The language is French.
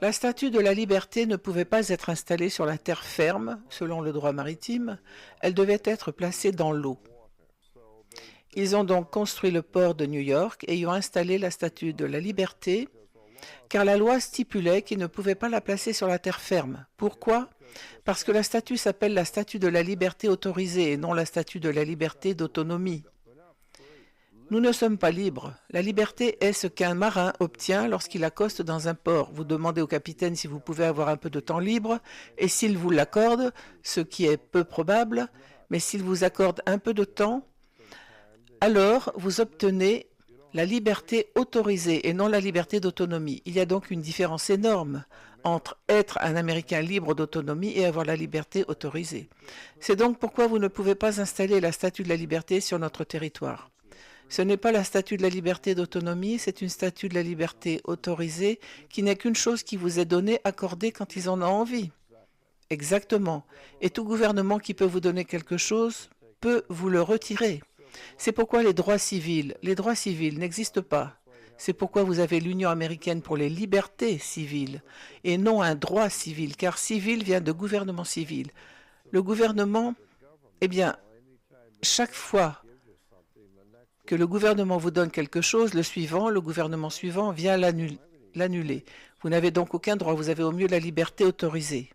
La statue de la liberté ne pouvait pas être installée sur la terre ferme, selon le droit maritime, elle devait être placée dans l'eau. Ils ont donc construit le port de New York et y ont installé la statue de la liberté, car la loi stipulait qu'ils ne pouvaient pas la placer sur la terre ferme. Pourquoi? Parce que la statue s'appelle la statue de la liberté autorisée et non la statue de la liberté d'autonomie. Nous ne sommes pas libres. La liberté est ce qu'un marin obtient lorsqu'il accoste dans un port. Vous demandez au capitaine si vous pouvez avoir un peu de temps libre, et s'il vous l'accorde, ce qui est peu probable, mais s'il vous accorde un peu de temps, alors vous obtenez la liberté autorisée et non la liberté d'autonomie. Il y a donc une différence énorme entre être un Américain libre d'autonomie et avoir la liberté autorisée. C'est donc pourquoi vous ne pouvez pas installer la statue de la liberté sur notre territoire. Ce n'est pas la statue de la liberté d'autonomie, c'est une statue de la liberté autorisée qui n'est qu'une chose qui vous est donnée, accordée quand ils en ont envie. Exactement. Et tout gouvernement qui peut vous donner quelque chose peut vous le retirer. C'est pourquoi les droits civils n'existent pas. C'est pourquoi vous avez l'Union américaine pour les libertés civiles et non un droit civil, car civil vient de gouvernement civil. Le gouvernement, eh bien, chaque fois que le gouvernement vous donne quelque chose, le gouvernement suivant vient l'annuler. Vous n'avez donc aucun droit, vous avez au mieux la liberté autorisée.